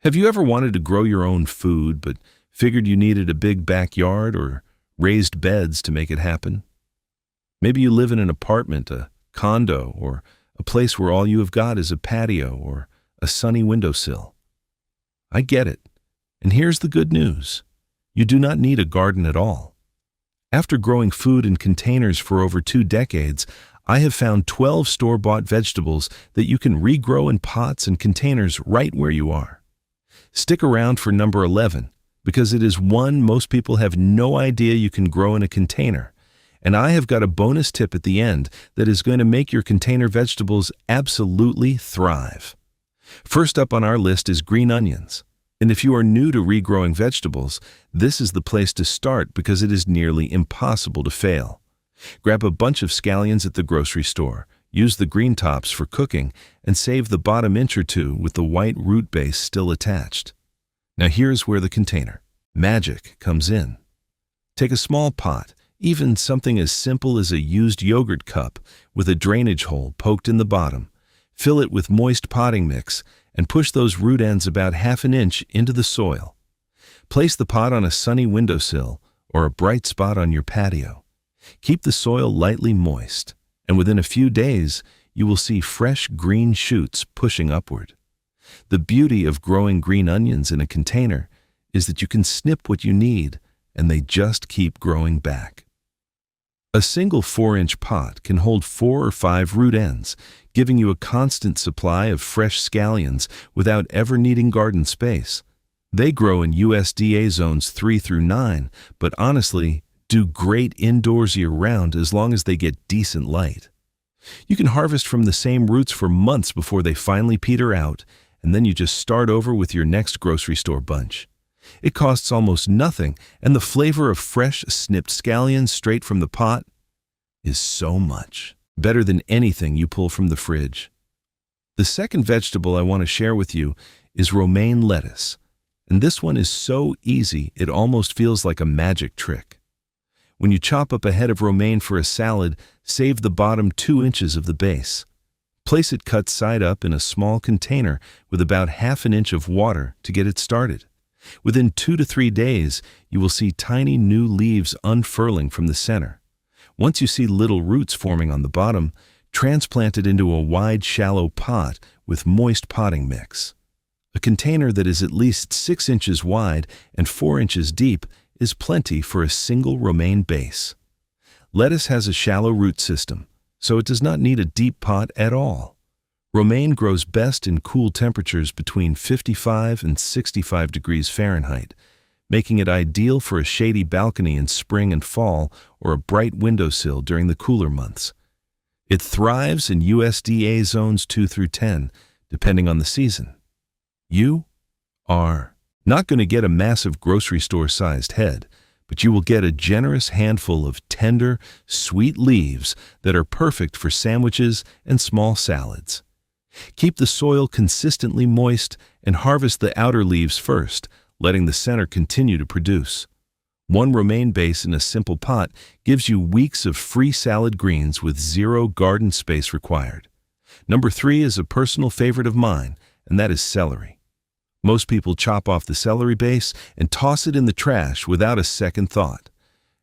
Have you ever wanted to grow your own food but figured you needed a big backyard or raised beds to make it happen? Maybe you live in an apartment, a condo, or a place where all you have got is a patio or a sunny windowsill. I get it. And here's the good news. You do not need a garden at all. After growing food in containers for over 2 decades, I have found 12 store-bought vegetables that you can regrow in pots and containers right where you are. Stick around for number 11, because it is one most people have no idea you can grow in a container. And I have got a bonus tip at the end that is going to make your container vegetables absolutely thrive. First up on our list is green onions. And if you are new to regrowing vegetables, this is the place to start because it is nearly impossible to fail. Grab a bunch of scallions at the grocery store, use the green tops for cooking, and save the bottom inch or two with the white root base still attached. Now here's where the container magic comes in. Take a small pot, even something as simple as a used yogurt cup with a drainage hole poked in the bottom. Fill it with moist potting mix and push those root ends about 1/2 inch into the soil. Place the pot on a sunny windowsill or a bright spot on your patio. Keep the soil lightly moist, and within a few days, you will see fresh green shoots pushing upward. The beauty of growing green onions in a container is that you can snip what you need, and they just keep growing back. A single 4-inch pot can hold 4 or 5 root ends, giving you a constant supply of fresh scallions without ever needing garden space. They grow in USDA zones 3 through 9, but honestly, do great indoors year-round as long as they get decent light. You can harvest from the same roots for months before they finally peter out, and then you just start over with your next grocery store bunch. It costs almost nothing, and the flavor of fresh, snipped scallions straight from the pot is so much better than anything you pull from the fridge. The second vegetable I want to share with you is romaine lettuce, and this one is so easy it almost feels like a magic trick. When you chop up a head of romaine for a salad, save the bottom 2 inches of the base. Place it cut side up in a small container with about 1/2 inch of water to get it started. Within 2 to 3 days, you will see tiny new leaves unfurling from the center. Once you see little roots forming on the bottom, transplant it into a wide, shallow pot with moist potting mix. A container that is at least 6 inches wide and 4 inches deep is plenty for a single romaine base. Lettuce has a shallow root system, so it does not need a deep pot at all. Romaine grows best in cool temperatures between 55 and 65 degrees Fahrenheit, making it ideal for a shady balcony in spring and fall or a bright windowsill during the cooler months. It thrives in USDA zones 2 through 10, depending on the season. You are not going to get a massive grocery store-sized head, but you will get a generous handful of tender, sweet leaves that are perfect for sandwiches and small salads. Keep the soil consistently moist and harvest the outer leaves first, letting the center continue to produce. One romaine base in a simple pot gives you weeks of free salad greens with 0 garden space required. Number 3 is a personal favorite of mine, and that is celery. Most people chop off the celery base and toss it in the trash without a second thought.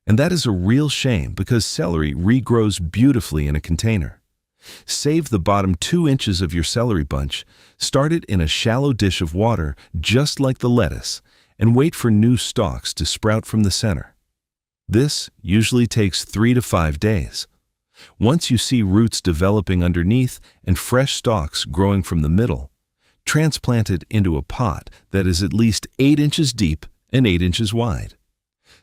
And that is a real shame because celery regrows beautifully in a container. Save the bottom 2 inches of your celery bunch, start it in a shallow dish of water just like the lettuce, and wait for new stalks to sprout from the center. This usually takes 3 to 5 days. Once you see roots developing underneath and fresh stalks growing from the middle, transplant it into a pot that is at least 8 inches deep and 8 inches wide.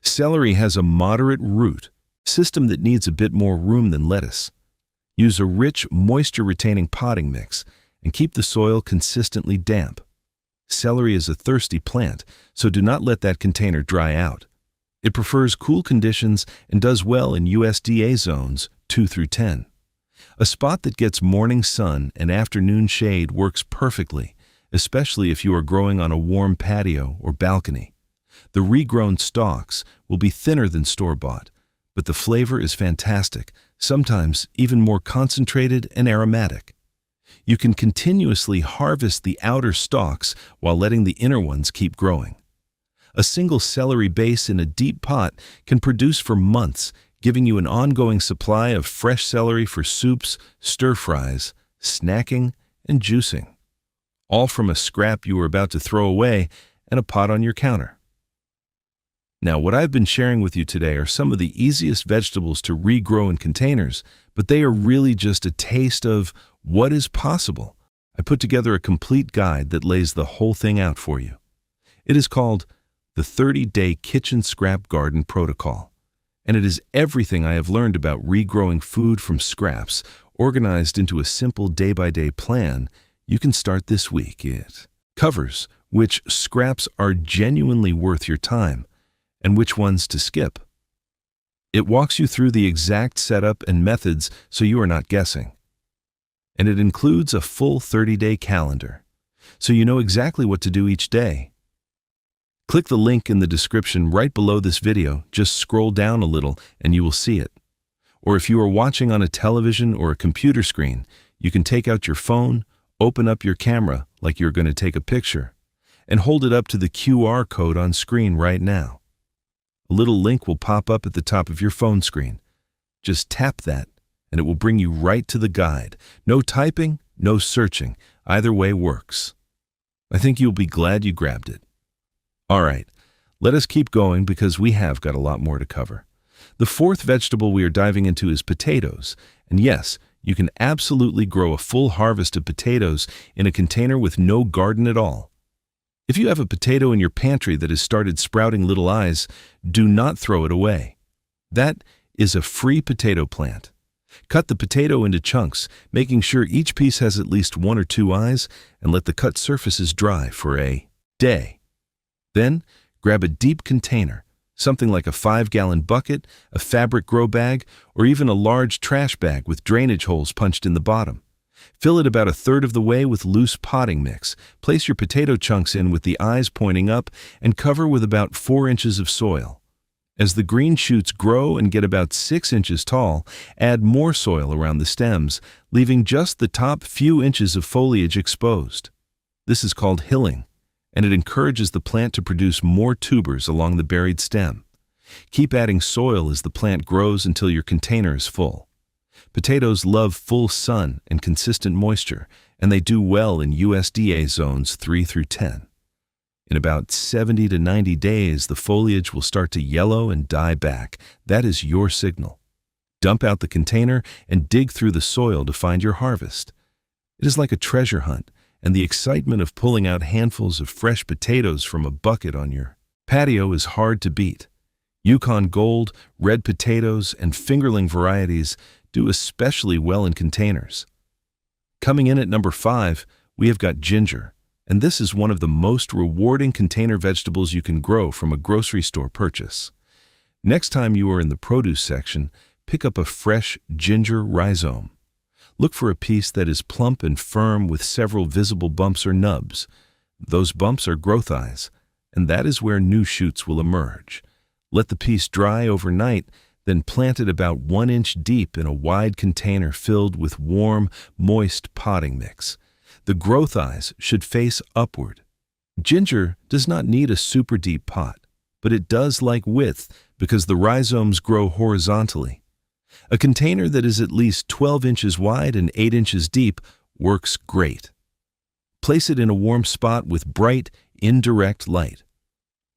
Celery has a moderate root system that needs a bit more room than lettuce. Use a rich, moisture-retaining potting mix and keep the soil consistently damp. Celery is a thirsty plant, so do not let that container dry out. It prefers cool conditions and does well in USDA zones 2 through 10. A spot that gets morning sun and afternoon shade works perfectly, especially if you are growing on a warm patio or balcony. The regrown stalks will be thinner than store-bought, but the flavor is fantastic, sometimes even more concentrated and aromatic. You can continuously harvest the outer stalks while letting the inner ones keep growing. A single celery base in a deep pot can produce for months, giving you an ongoing supply of fresh celery for soups, stir-fries, snacking, and juicing. All from a scrap you were about to throw away and a pot on your counter. Now, what I've been sharing with you today are some of the easiest vegetables to regrow in containers, but they are really just a taste of what is possible. I put together a complete guide that lays the whole thing out for you. It is called the 30-Day Kitchen Scrap Garden Protocol, and it is everything I have learned about regrowing food from scraps, organized into a simple day-by-day plan you can start this week. It covers which scraps are genuinely worth your time and which ones to skip. It walks you through the exact setup and methods so you are not guessing. And it includes a full 30-day calendar, so you know exactly what to do each day. Click the link in the description right below this video. Just scroll down a little and you will see it. Or if you are watching on a television or a computer screen, you can take out your phone, open up your camera like you're going to take a picture, and hold it up to the QR code on screen right now. A little link will pop up at the top of your phone screen. Just tap that and it will bring you right to the guide. No typing, no searching. Either way works. I think you'll be glad you grabbed it. All right, let us keep going because we have got a lot more to cover. The fourth vegetable we are diving into is potatoes. And yes, you can absolutely grow a full harvest of potatoes in a container with no garden at all. If you have a potato in your pantry that has started sprouting little eyes, do not throw it away. That is a free potato plant. Cut the potato into chunks, making sure each piece has at least 1 or 2 eyes, and let the cut surfaces dry for a day. Then, grab a deep container, something like a 5-gallon bucket, a fabric grow bag, or even a large trash bag with drainage holes punched in the bottom. Fill it about 1/3 of the way with loose potting mix. Place your potato chunks in with the eyes pointing up and cover with about 4 inches of soil. As the green shoots grow and get about 6 inches tall, add more soil around the stems, leaving just the top few inches of foliage exposed. This is called hilling, and it encourages the plant to produce more tubers along the buried stem. Keep adding soil as the plant grows until your container is full. Potatoes love full sun and consistent moisture, and they do well in USDA zones 3 through 10. In about 70 to 90 days, the foliage will start to yellow and die back. That is your signal. Dump out the container and dig through the soil to find your harvest. It is like a treasure hunt, and the excitement of pulling out handfuls of fresh potatoes from a bucket on your patio is hard to beat. Yukon Gold, red potatoes, and fingerling varieties do especially well in containers. Coming in at number 5, we have got ginger, and this is one of the most rewarding container vegetables you can grow from a grocery store purchase. Next time you are in the produce section, pick up a fresh ginger rhizome. Look for a piece that is plump and firm with several visible bumps or nubs. Those bumps are growth eyes, and that is where new shoots will emerge. Let the piece dry overnight, then plant it about 1 inch deep in a wide container filled with warm, moist potting mix. The growth eyes should face upward. Ginger does not need a super deep pot, but it does like width because the rhizomes grow horizontally. A container that is at least 12 inches wide and 8 inches deep works great. Place it in a warm spot with bright, indirect light.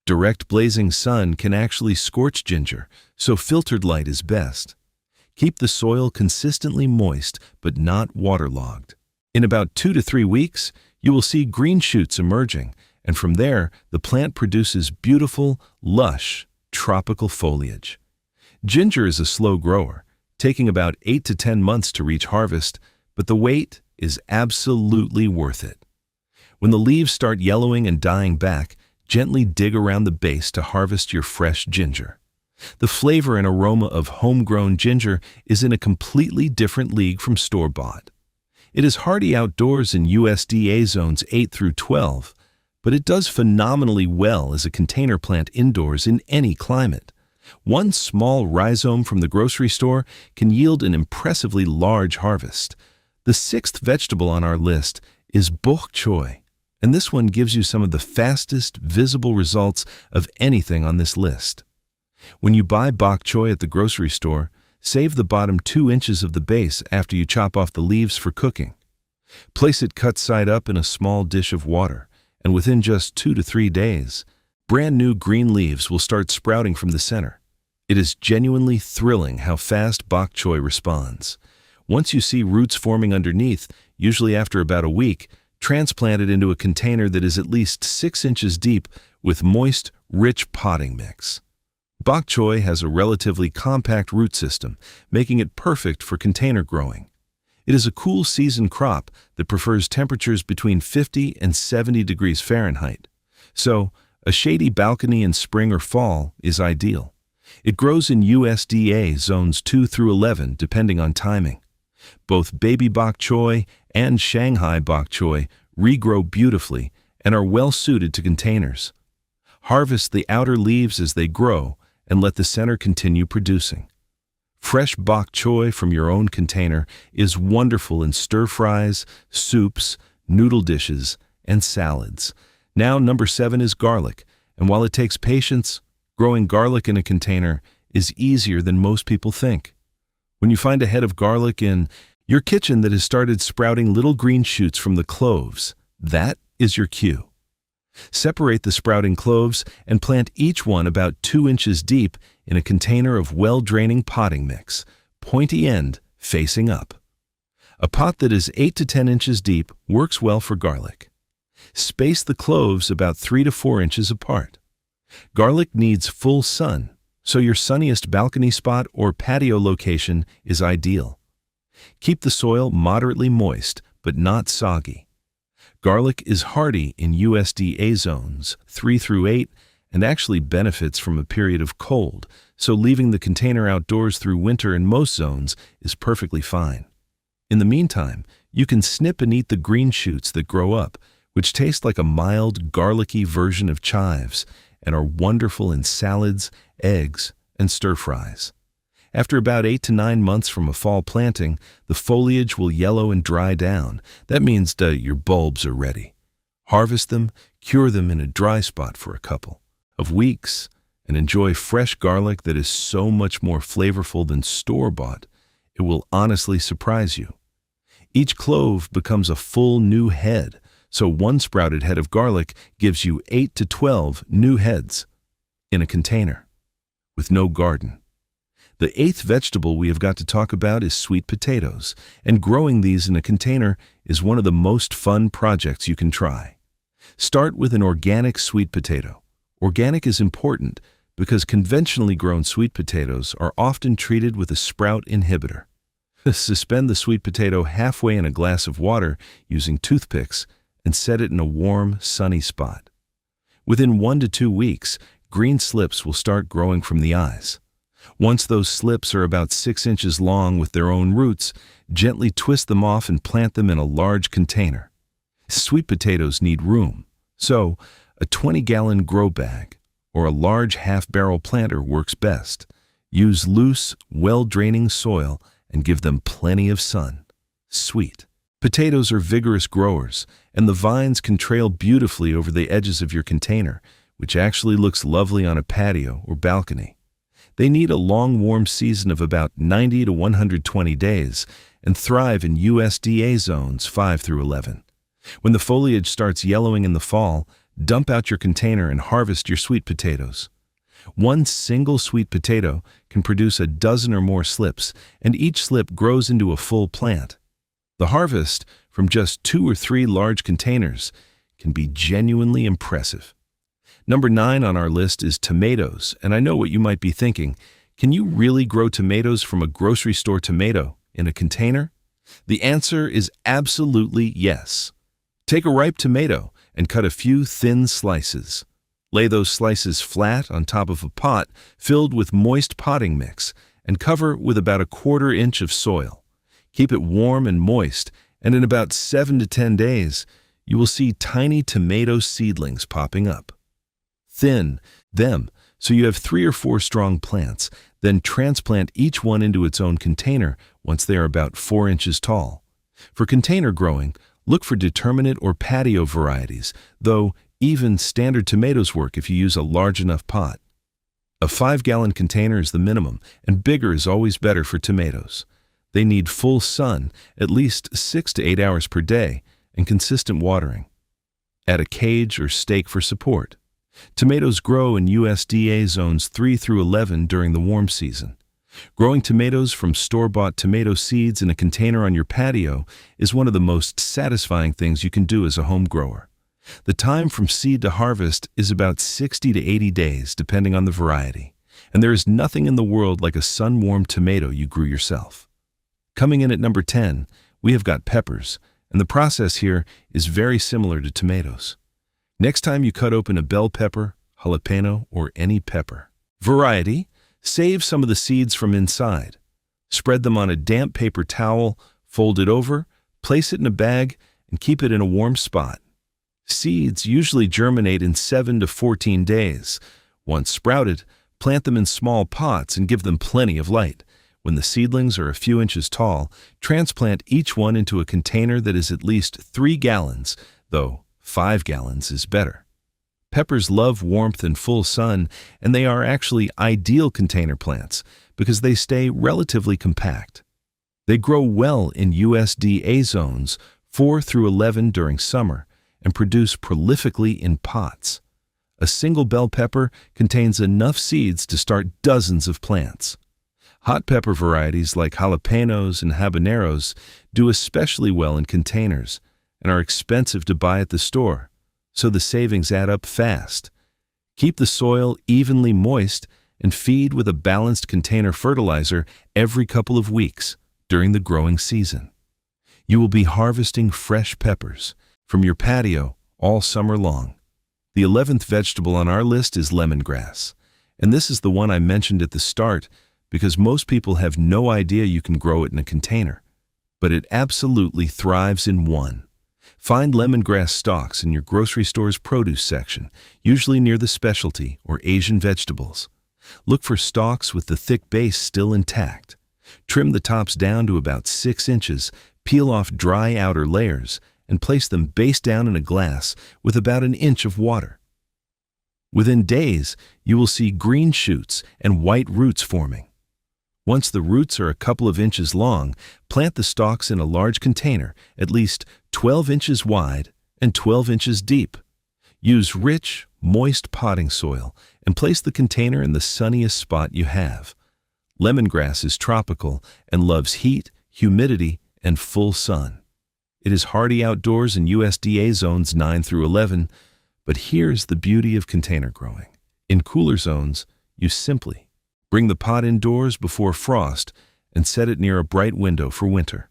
Direct blazing sun can actually scorch ginger, so filtered light is best. Keep the soil consistently moist but not waterlogged. In about 2 to 3 weeks, you will see green shoots emerging, and from there, the plant produces beautiful, lush, tropical foliage. Ginger is a slow grower, taking about 8 to 10 months to reach harvest, but the wait is absolutely worth it. When the leaves start yellowing and dying back, gently dig around the base to harvest your fresh ginger. The flavor and aroma of homegrown ginger is in a completely different league from store-bought. It is hardy outdoors in USDA zones 8 through 12, but it does phenomenally well as a container plant indoors in any climate. One small rhizome from the grocery store can yield an impressively large harvest. The The sixth vegetable on our list is bok choy, and this one gives you some of the fastest visible results of anything on this list. When you buy bok choy at the grocery store, save the bottom 2 inches of the base after you chop off the leaves for cooking. Place it cut side up in a small dish of water, and within just 2 to 3 days, brand new green leaves will start sprouting from the center. It is genuinely thrilling how fast bok choy responds. Once you see roots forming underneath, usually after about a week, transplant it into a container that is at least 6 inches deep with moist, rich potting mix. Bok choy has a relatively compact root system, making it perfect for container growing. It is a cool season crop that prefers temperatures between 50 and 70 degrees Fahrenheit. So, a shady balcony in spring or fall is ideal. It grows in USDA zones 2 through 11 depending on timing. Both baby bok choy and Shanghai bok choy regrow beautifully and are well suited to containers. Harvest the outer leaves as they grow and let the center continue producing. Fresh bok choy from your own container is wonderful in stir-fries, soups, noodle dishes, and salads. Now, number 7 is garlic, and while it takes patience, growing garlic in a container is easier than most people think. When you find a head of garlic in your kitchen that has started sprouting little green shoots from the cloves, that is your cue. Separate the sprouting cloves and plant each one about 2 inches deep in a container of well-draining potting mix, pointy end facing up. A pot that is 8 to 10 inches deep works well for garlic. Space the cloves about 3 to 4 inches apart. Garlic needs full sun, so your sunniest balcony spot or patio location is ideal. Keep the soil moderately moist, but not soggy. Garlic is hardy in USDA zones 3 through 8 and actually benefits from a period of cold, so leaving the container outdoors through winter in most zones is perfectly fine. In the meantime, you can snip and eat the green shoots that grow up, which taste like a mild, garlicky version of chives and are wonderful in salads, eggs, and stir-fries. After about 8 to 9 months from a fall planting, the foliage will yellow and dry down. That means that your bulbs are ready. Harvest them, cure them in a dry spot for a couple of weeks, and enjoy fresh garlic that is so much more flavorful than store-bought. It will honestly surprise you. Each clove becomes a full new head, so one sprouted head of garlic gives you 8 to 12 new heads in a container with no garden. The 8th vegetable we have got to talk about is sweet potatoes, and growing these in a container is one of the most fun projects you can try. Start with an organic sweet potato. Organic is important because conventionally grown sweet potatoes are often treated with a sprout inhibitor. Suspend the sweet potato halfway in a glass of water using toothpicks and set it in a warm, sunny spot. Within 1 to 2 weeks, green slips will start growing from the eyes. Once those slips are about 6 inches long with their own roots, gently twist them off and plant them in a large container. Sweet potatoes need room, so a 20-gallon grow bag or a large half-barrel planter works best. Use loose, well-draining soil and give them plenty of sun. Sweet potatoes are vigorous growers, and the vines can trail beautifully over the edges of your container, which actually looks lovely on a patio or balcony. They need a long, warm season of about 90 to 120 days and thrive in USDA zones 5 through 11. When the foliage starts yellowing in the fall, dump out your container and harvest your sweet potatoes. One single sweet potato can produce a dozen or more slips, and each slip grows into a full plant. The harvest from just 2 or 3 large containers can be genuinely impressive. Number 9 on our list is tomatoes, and I know what you might be thinking. Can you really grow tomatoes from a grocery store tomato in a container? The answer is absolutely yes. Take a ripe tomato and cut a few thin slices. Lay those slices flat on top of a pot filled with moist potting mix and cover with about 1/4 inch of soil. Keep it warm and moist, and in about 7 to 10 days, you will see tiny tomato seedlings popping up. Thin them so you have 3 or 4 strong plants, then transplant each one into its own container once they are about 4 inches tall. For container growing, look for determinate or patio varieties, though even standard tomatoes work if you use a large enough pot. A 5-gallon container is the minimum, and bigger is always better for tomatoes. They need full sun, at least 6 to 8 hours per day, and consistent watering. Add a cage or stake for support. Tomatoes grow in USDA zones 3 through 11 during the warm season. Growing tomatoes from store-bought tomato seeds in a container on your patio is one of the most satisfying things you can do as a home grower. The time from seed to harvest is about 60 to 80 days, depending on the variety, and there is nothing in the world like a sun-warmed tomato you grew yourself. Coming in at number 10, we have got peppers, and the process here is very similar to tomatoes. Next time you cut open a bell pepper, jalapeno, or any pepper variety, save some of the seeds from inside. Spread them on a damp paper towel, fold it over, place it in a bag, and keep it in a warm spot. Seeds usually germinate in 7 to 14 days. Once sprouted, plant them in small pots and give them plenty of light. When the seedlings are a few inches tall, transplant each one into a container that is at least 3 gallons, though 5 gallons is better. Peppers love warmth and full sun, and they are actually ideal container plants because they stay relatively compact. They grow well in USDA zones 4 through 11 during summer and produce prolifically in pots. A single bell pepper contains enough seeds to start dozens of plants. Hot pepper varieties like jalapenos and habaneros do especially well in containers and are expensive to buy at the store, so the savings add up fast. Keep the soil evenly moist and feed with a balanced container fertilizer every couple of weeks during the growing season. You will be harvesting fresh peppers from your patio all summer long. The 11th vegetable on our list is lemongrass, and this is the one I mentioned at the start because most people have no idea you can grow it in a container, but it absolutely thrives in one. Find lemongrass stalks in your grocery store's produce section, usually near the specialty or Asian vegetables. Look for stalks with the thick base still intact. Trim the tops down to about 6 inches, peel off dry outer layers, and place them base down in a glass with about an inch of water. Within days, you will see green shoots and white roots forming. Once the roots are a couple of inches long, plant the stalks in a large container, at least 12 inches wide and 12 inches deep. Use rich, moist potting soil and place the container in the sunniest spot you have. Lemongrass is tropical and loves heat, humidity, and full sun. It is hardy outdoors in USDA zones 9 through 11, but here's the beauty of container growing. In cooler zones, you simply bring the pot indoors before frost and set it near a bright window for winter.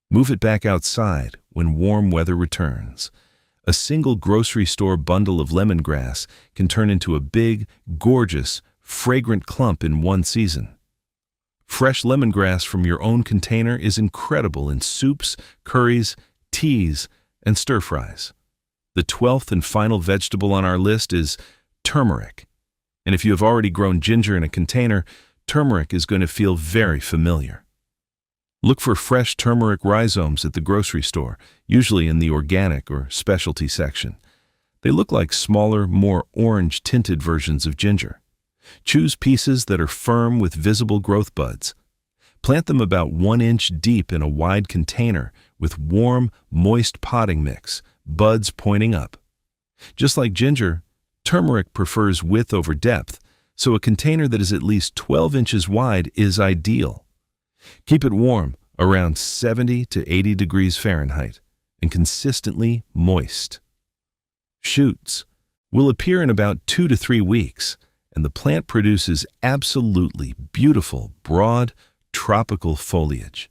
Move it back outside when warm weather returns. A single grocery store bundle of lemongrass can turn into a big, gorgeous, fragrant clump in one season. Fresh lemongrass from your own container is incredible in soups, curries, teas, and stir-fries. The 12th and final vegetable on our list is turmeric. And if you have already grown ginger in a container, turmeric is going to feel very familiar. Look for fresh turmeric rhizomes at the grocery store, usually in the organic or specialty section. They look like smaller, more orange-tinted versions of ginger. Choose pieces that are firm with visible growth buds. Plant them about 1 inch deep in a wide container with warm, moist potting mix, buds pointing up. Just like ginger, turmeric prefers width over depth, so a container that is at least 12 inches wide is ideal. Keep it warm, around 70 to 80 degrees Fahrenheit, and consistently moist. Shoots will appear in about 2 to 3 weeks, and the plant produces absolutely beautiful, broad, tropical foliage.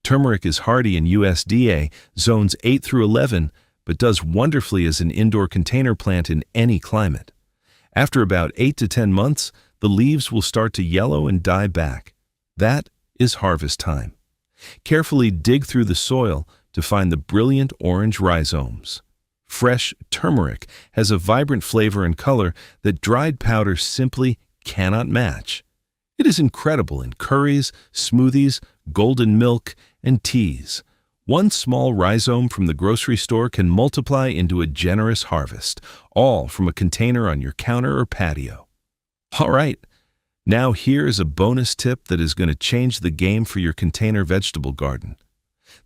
Turmeric is hardy in USDA zones 8 through 11, but does wonderfully as an indoor container plant in any climate. After about 8 to 10 months, the leaves will start to yellow and die back. That is harvest time. Carefully dig through the soil to find the brilliant orange rhizomes. Fresh turmeric has a vibrant flavor and color that dried powder simply cannot match. It is incredible in curries, smoothies, golden milk, and teas. One small rhizome from the grocery store can multiply into a generous harvest, all from a container on your counter or patio. All right, now here is a bonus tip that is going to change the game for your container vegetable garden.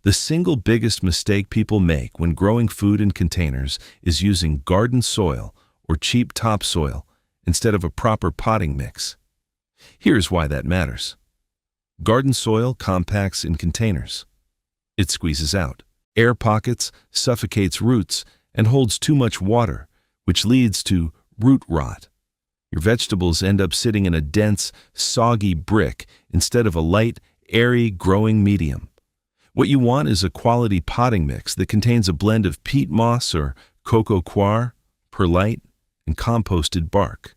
The single biggest mistake people make when growing food in containers is using garden soil or cheap topsoil instead of a proper potting mix. Here's why that matters. Garden soil compacts in containers. It squeezes out air pockets, suffocates roots, and holds too much water, which leads to root rot. Your vegetables end up sitting in a dense, soggy brick instead of a light, airy, growing medium. What you want is a quality potting mix that contains a blend of peat moss or coco coir, perlite, and composted bark.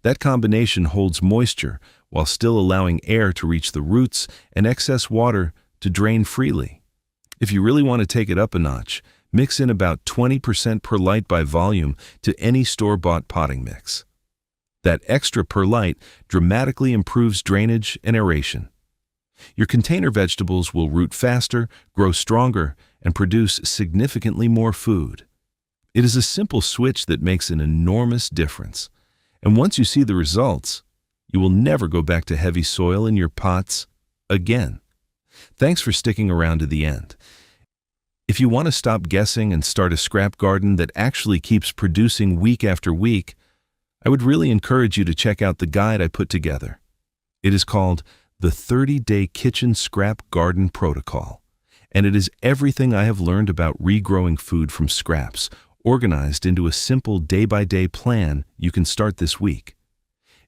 That combination holds moisture while still allowing air to reach the roots and excess water to drain freely. If you really want to take it up a notch, mix in about 20% perlite by volume to any store-bought potting mix. That extra perlite dramatically improves drainage and aeration. Your container vegetables will root faster, grow stronger, and produce significantly more food. It is a simple switch that makes an enormous difference. And once you see the results, you will never go back to heavy soil in your pots again. Thanks for sticking around to the end. If you want to stop guessing and start a scrap garden that actually keeps producing week after week, I would really encourage you to check out the guide I put together. It is called the 30-Day Kitchen Scrap Garden Protocol, and it is everything I have learned about regrowing food from scraps, organized into a simple day-by-day plan you can start this week.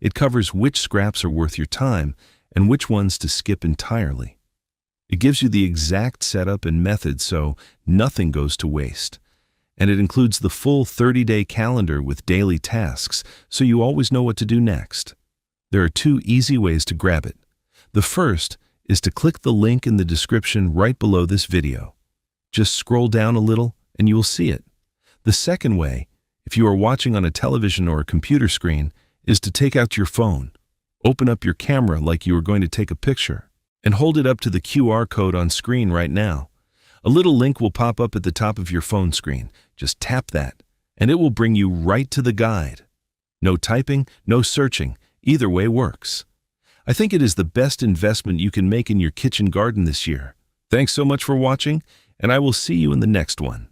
It covers which scraps are worth your time and which ones to skip entirely. It gives you the exact setup and method so nothing goes to waste. And it includes the full 30-day calendar with daily tasks so you always know what to do next. There are 2 easy ways to grab it. The first is to click the link in the description right below this video. Just scroll down a little and you will see it. The second way, if you are watching on a television or a computer screen, is to take out your phone, open up your camera like you are going to take a picture, and hold it up to the QR code on screen right now. A little link will pop up at the top of your phone screen. Just tap that, and it will bring you right to the guide. No typing, no searching. Either way works. I think it is the best investment you can make in your kitchen garden this year. Thanks so much for watching, and I will see you in the next one.